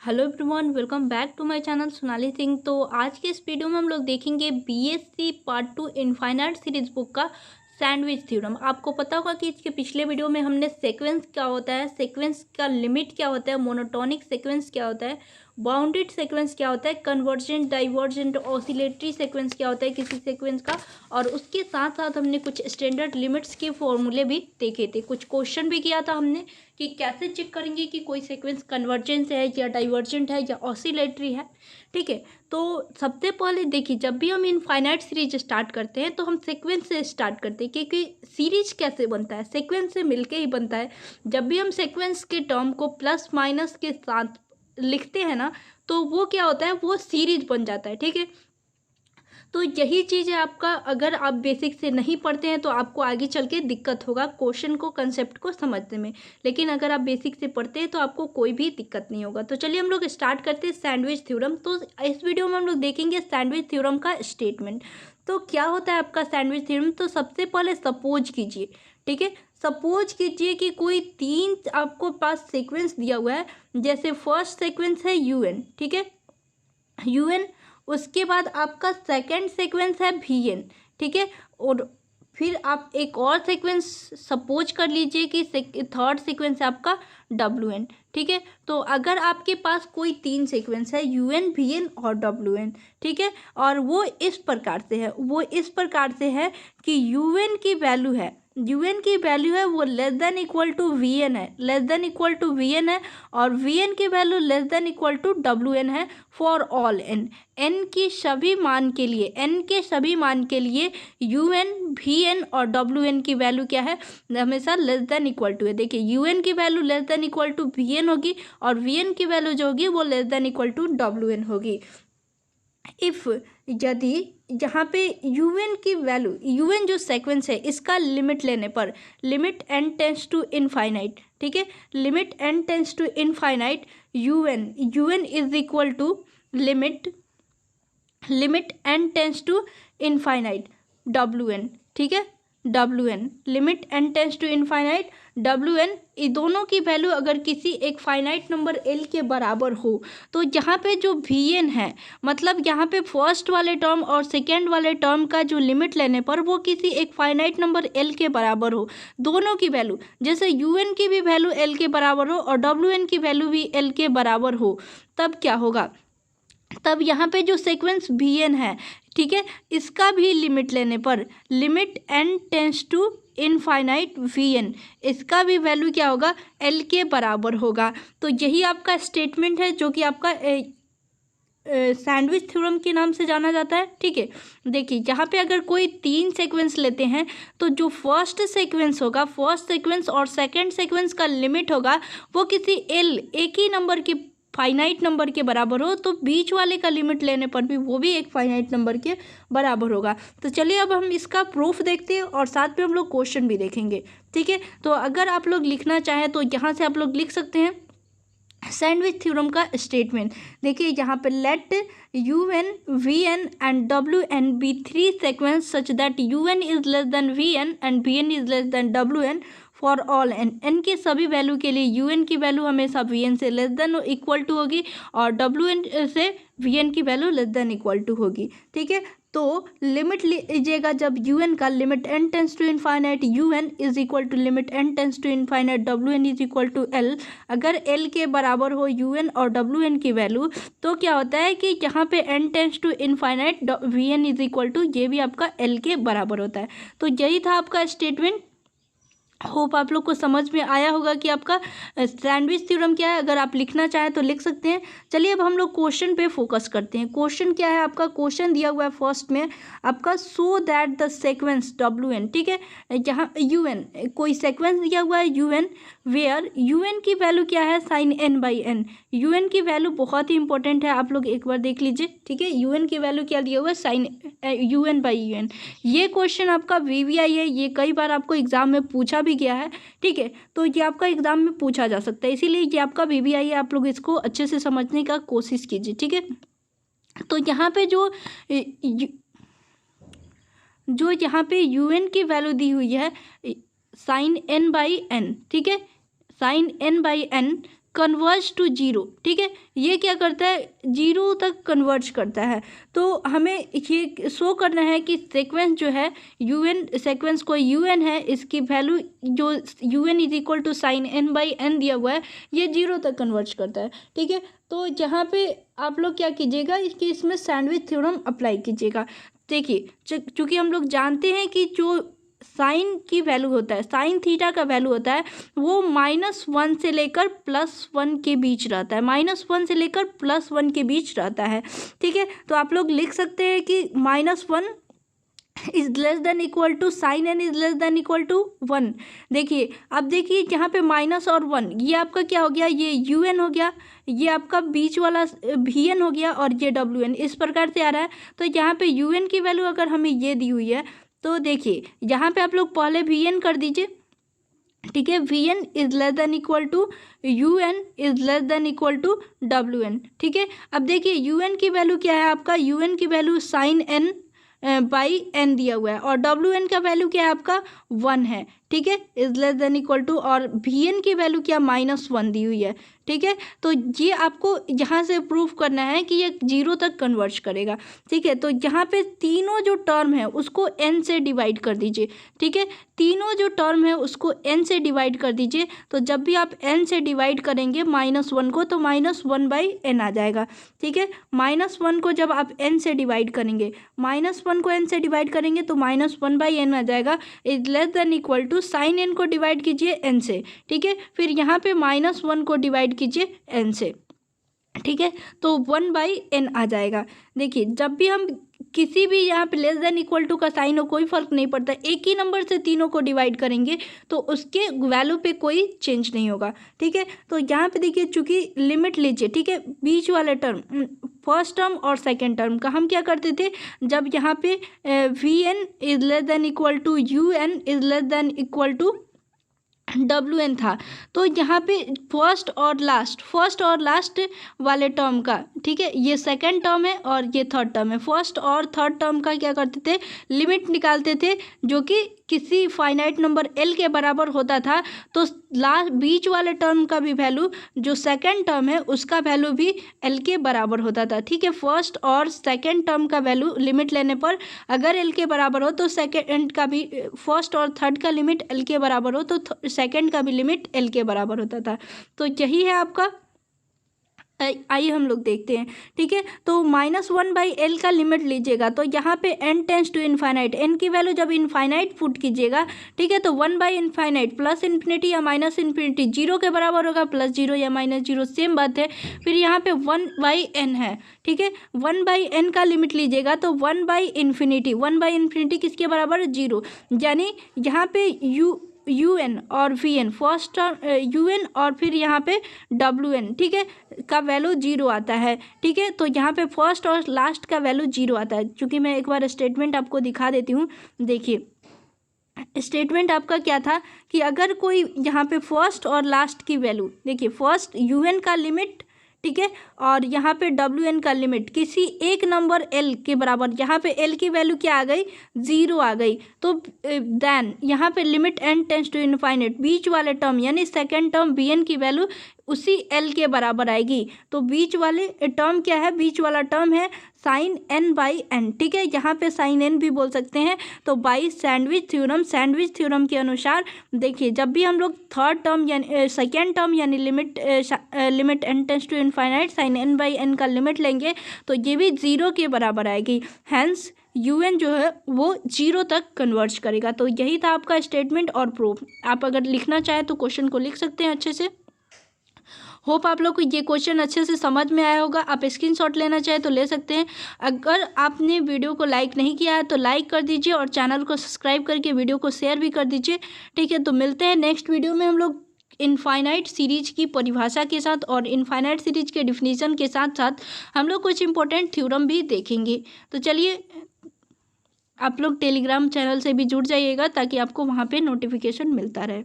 Hello everyone, welcome back to my channel Sonali Singh. तो आज के इस वीडियो में हम लोग देखेंगे BSc part 2 infinite series book का सैंडविच थ्योरम। आपको पता होगा कि इसके पिछले वीडियो में हमने सीक्वेंस क्या होता है, सीक्वेंस का लिमिट क्या होता है, मोनोटोनिक सीक्वेंस क्या होता है, बाउंडेड सीक्वेंस क्या होता है, कन्वर्जेंट, डाइवर्जेंट, ऑसिलेटरी सीक्वेंस क्या होता है किसी सीक्वेंस का, और उसके साथ साथ हमने कुछ स्टैंडर्ड लिमिट्स के फॉर्मूले भी देखे थे। कुछ क्वेश्चन भी किया था हमने कि कैसे चेक करेंगे कि कोई सीक्वेंस कन्वर्जेंस है या डाइवर्जेंट है या ऑसिलेटरी है। ठीक है, तो सबसे पहले देखिए, जब भी हम इनफाइनाइट सीरीज स्टार्ट करते हैं तो हम सीक्वेंस से स्टार्ट करते हैं, क्योंकि सीरीज कैसे बनता है, सीक्वेंस से मिलके ही बनता है। जब भी हम सीक्वेंस के टर्म को प्लस माइनस के साथ लिखते हैं ना, तो वो क्या होता है, वो सीरीज बन जाता है। ठीक है, तो यही चीज़ है आपका। अगर आप बेसिक से नहीं पढ़ते हैं तो आपको आगे चल के दिक्कत होगा क्वेश्चन को, कंसेप्ट को समझने में। लेकिन अगर आप बेसिक से पढ़ते हैं तो आपको कोई भी दिक्कत नहीं होगा। तो चलिए हम लोग स्टार्ट करते हैं सैंडविच थ्योरम। तो इस वीडियो में हम लोग देखेंगे सैंडविच थ्योरम का स्टेटमेंट। तो क्या होता है आपका सैंडविच थ्योरम? तो सबसे पहले सपोज कीजिए, ठीक है, सपोज कीजिए कि कोई तीन आपको पास सीक्वेंस दिया हुआ है। जैसे फर्स्ट सीक्वेंस है यूएन, ठीक है, यूएन। उसके बाद आपका सेकंड सीक्वेंस है वीएन, ठीक है, और फिर आप एक और सीक्वेंस सपोज कर लीजिए कि थर्ड सीक्वेंस है आपका डब्ल्यू एन। ठीक है, तो अगर आपके पास कोई तीन सीक्वेंस है यूएन, वीएन और डब्ल्यू एन, ठीक है, और वो इस प्रकार से है कि यूएन की वैल्यू है, वो less than equal to VN है, और वीएन की value less than equal to WN है फॉर ऑल एन के सभी मान के लिए यूएन, वीएन और डब्ल्यूएन की वैल्यू क्या है, हमेशा लेस देन इक्वल टू है। देखिए, यूएन की value less than equal to VN होगी और वीएन की वैल्यू जो होगी वो less than equal to WN होगी। इफ़, यदि यहाँ पे यूएन की वैल्यू, यूएन जो सीक्वेंस है इसका लिमिट लेने पर, limit N tends to infinite, ठीक है, limit N tends to infinite, UN is equal to limit N tends to infinite WN, ठीक है, WN, limit N tends to infinite WN, ये दोनों की वैल्यू अगर किसी एक फाइनाइट नंबर एल के बराबर हो, तो यहाँ पे जो वीएन है, मतलब यहाँ पे फर्स्ट वाले टर्म और सेकेंड वाले टर्म का जो लिमिट लेने पर वो किसी एक फाइनाइट नंबर एल के बराबर हो, दोनों की वैल्यू, जैसे यूएन की भी वैल्यू एल के बराबर हो और डब्ल्यूएन की वैल्यू भी एल के बराबर हो, तब क्या होगा, तब यहाँ पे जो सीक्वेंस वीएन है, ठीक है, इसका भी लिमिट लेने पर, limit N tends to infinite VN, इसका भी वैल्यू क्या होगा, एल के बराबर होगा। तो यही आपका स्टेटमेंट है जो कि आपका सैंडविच थ्योरम के नाम से जाना जाता है। ठीक है, देखिए यहाँ पे अगर कोई तीन सीक्वेंस लेते हैं तो जो फर्स्ट सीक्वेंस और सेकंड सीक्वेंस का लिमिट होगा वो किसी एल, एक ही नंबर के फाइनाइट नंबर के बराबर हो, तो बीच वाले का लिमिट लेने पर भी वो भी एक फाइनाइट नंबर के बराबर होगा। तो चलिए अब हम इसका प्रूफ देखते हैं और साथ में हम लोग क्वेश्चन भी देखेंगे। ठीक है, तो अगर आप लोग लिखना चाहें तो यहाँ से आप लोग लिख सकते हैं सैंडविच थ्योरम का स्टेटमेंट। देखिए यहाँ पे let UN, VN and WN be three sequence such that UN is less than VN and VN is less than WN for all n के सभी वैल्यू के लिए यूएन की वैल्यू हमेशा वीएन से लेस देन इक्वल टू होगी और डब्ल्यूएन से वीएन की value less than equal to होगी। ठीक है, तो लिमिट लीजिएगा जब यूएन का, limit N tends to infinite UN is equal to limit N tends to infinite WN is equal to L, अगर एल के बराबर हो यूएन और डब्ल्यूएन की वैल्यू, तो क्या होता है कि यहाँ पे N tends to infinite VN is equal to, ये भी आपका एल के बराबर होता है। तो यही था आपका स्टेटमेंट। होप आप लोग को समझ में आया होगा कि आपका सैंडविच थ्योरम क्या है। अगर आप लिखना चाहें तो लिख सकते हैं। चलिए अब हम लोग क्वेश्चन पे फोकस करते हैं। क्वेश्चन क्या है आपका, क्वेश्चन दिया हुआ है फर्स्ट में आपका, so that the sequence W N, ठीक है, यहाँ यू एन, कोई सीक्वेंस दिया हुआ है U N, where U N की वैल्यू क्या है, sine N by N. U N की वैल्यू बहुत ही इंपॉर्टेंट है, आप लोग एक बार देख लीजिए। ठीक है, यू एन की वैल्यू क्या दिया हुआ है, sine U N by U N. ये क्वेश्चन आपका वीवीआई है, ये कई बार आपको एग्जाम में पूछा भी गया है। ठीक है, तो ये आपका एग्जाम में पूछा जा सकता है, इसीलिए ये आपका वीवीआई है, आप लोग इसको अच्छे से समझने का कोशिश कीजिए। ठीक है, तो यहाँ पे जो यहाँ पे यूएन की वैल्यू दी हुई है साइन एन बाई एन, ठीक है, sine N by N converge to zero, ठीक है, ये क्या करता है, जीरो तक कन्वर्ज करता है। तो हमें ये शो करना है कि सीक्वेंस जो है UN सीक्वेंस कोई UN है, इसकी वैल्यू जो UN is equal to sine n/n दिया हुआ है, ये जीरो तक कन्वर्ज करता है, ठीक है। तो यहाँ पे आप लोग क्या कीजिएगा कि इसमें सैंडविच थ्योरम अप्लाई कीजिएगा। देखिए चूँकि हम लोग जानते हैं कि जो साइन की वैल्यू होता है, साइन थीटा का वैल्यू होता है वो -1 से लेकर +1 के बीच रहता है, -1 से लेकर +1 के बीच रहता है, ठीक है। तो आप लोग लिख सकते हैं कि -1 is less than equal to sine n is less than equal to 1। देखिए अब देखिए यहाँ पे माइनस और 1, ये आपका क्या हो गया, ये UN हो गया, ये आपका बीच वाला VN हो गया और ये WN इस प्रकार से आ रहा है। तो यहाँ पे UN की वैल्यू अगर हमें ये दी हुई है तो देखिए यहाँ पे आप लोग पहले VN कर दीजिए, ठीक है, VN is less than equal to UN is less than equal to WN, ठीक है। अब देखिए UN की वैल्यू क्या है, आपका UN की वैल्यू साइन n/n दिया हुआ है और WN का वैल्यू क्या है आपका 1 है, ठीक है, is less than equal to, और VN की वैल्यू क्या -1 दी हुई है, ठीक है। तो ये आपको यहाँ से प्रूफ करना है कि ये जीरो तक कन्वर्ज करेगा, ठीक है। तो यहाँ पे तीनों जो टर्म है उसको n से डिवाइड कर दीजिए, ठीक है, तीनों जो टर्म है उसको n से डिवाइड कर दीजिए। तो जब भी आप n से डिवाइड करेंगे -1 को तो -1/n आ जाएगा, ठीक है। -1 को जब आप n से डिवाइड करेंगे, -1 को n से डिवाइड करेंगे तो -1/n आ जाएगा, is less than equal to sine n को डिवाइड कीजिए n से, ठीक है, फिर यहाँ पे -1 को डिवाइड कीजिए n से, ठीक है, तो 1/n आ जाएगा। देखिए जब भी हम किसी भी यहाँ पे लेस देन इक्वल टू का साइन हो कोई फर्क नहीं पड़ता, एक ही नंबर से तीनों को डिवाइड करेंगे तो उसके वैल्यू पे कोई चेंज नहीं होगा, ठीक है। तो यहाँ पे देखिए चूंकि लिमिट लीजिए, ठीक है, बीच वाले टर्म फर्स्ट टर्म और सेकेंड टर्म का हम क्या करते थे, जब यहाँ पे VN is less than equal to UN is less than equal to WN था, तो यहाँ पे फर्स्ट और लास्ट वाले टर्म का, ठीक है, ये सेकंड टर्म है और ये थर्ड टर्म है, फर्स्ट और थर्ड टर्म का क्या करते थे, लिमिट निकालते थे जो कि किसी फाइनाइट नंबर L के बराबर होता था। तो लास्ट बीच वाले टर्म का भी वैल्यू जो सेकंड टर्म है उसका वैल्यू भी L के बराबर होता था, ठीक है। फर्स्ट और सेकंड टर्म का वैल्यू लिमिट लेने पर अगर L के बराबर हो तो सेकंड का भी, फर्स्ट और थर्ड का लिमिट L के बराबर हो तो सेकंड का भी लिमिट L के बराबर होता था। तो यही है आपका, आइए हम लोग देखते हैं, ठीक है। तो -1/L का लिमिट लीजिएगा तो यहाँ पे n tends to infinite, n की वैल्यू जब इनफाइनाइट पुट कीजिएगा, ठीक है, तो 1/इनफाइनाइट प्लस इन्फिनिटी या माइनस इन्फिनिटी जीरो के बराबर होगा, +0 या -0 सेम बात है। फिर यहाँ पे 1/n है, ठीक है, 1/n का लिमिट लीजिएगा तो 1/इन्फिनिटी किसके बराबर, 0, यानी यहाँ पे UN और VN फर्स्ट टर्म UN और फिर यहाँ पे WN, ठीक है, का वैल्यू 0 आता है, ठीक है। तो यहाँ पे फर्स्ट और लास्ट का वैल्यू 0 आता है। चूँकि मैं एक बार स्टेटमेंट आपको दिखा देती हूँ, देखिए स्टेटमेंट आपका क्या था कि अगर कोई यहाँ पे फर्स्ट और लास्ट की वैल्यू, देखिए फर्स्ट UN का लिमिट, ठीक है, और यहाँ पे WN का लिमिट किसी एक नंबर L के बराबर, यहाँ पे L की वैल्यू क्या आ गई, 0 आ गई, तो देन यहाँ पे limit n tends to infinite, बीच वाले टर्म यानी सेकंड टर्म VN की वैल्यू उसी L के बराबर आएगी। तो बीच वाले टर्म क्या है, बीच वाला टर्म है साइन n/n, ठीक है, यहाँ पे साइन n भी बोल सकते हैं। तो बाई सैंडविच थ्योरम के अनुसार देखिए जब भी हम लोग थर्ड टर्म यानी सेकेंड टर्म यानी limit n tends to infinite sine n/n का लिमिट लेंगे तो ये भी 0 के बराबर आएगी, हैंस UN जो है वो 0 तक कन्वर्ज करेगा। तो यही था आपका स्टेटमेंट और प्रूफ। आप अगर लिखना चाहें तो क्वेश्चन को लिख सकते हैं अच्छे से। होप आप लोग को ये क्वेश्चन अच्छे से समझ में आया होगा। आप स्क्रीनशॉट लेना चाहें तो ले सकते हैं। अगर आपने वीडियो को लाइक नहीं किया है तो लाइक कर दीजिए और चैनल को सब्सक्राइब करके वीडियो को शेयर भी कर दीजिए, ठीक है। तो मिलते हैं नेक्स्ट वीडियो में हम लोग इनफाइनाइट सीरीज की परिभाषा के साथ और इनफाइनाइट सीरीज के डिफिनीशन के साथ साथ हम लोग कुछ इंपॉर्टेंट थ्योरम भी देखेंगे। तो चलिए आप लोग टेलीग्राम चैनल से भी जुड़ जाइएगा ताकि आपको वहाँ पे नोटिफिकेशन मिलता रहे।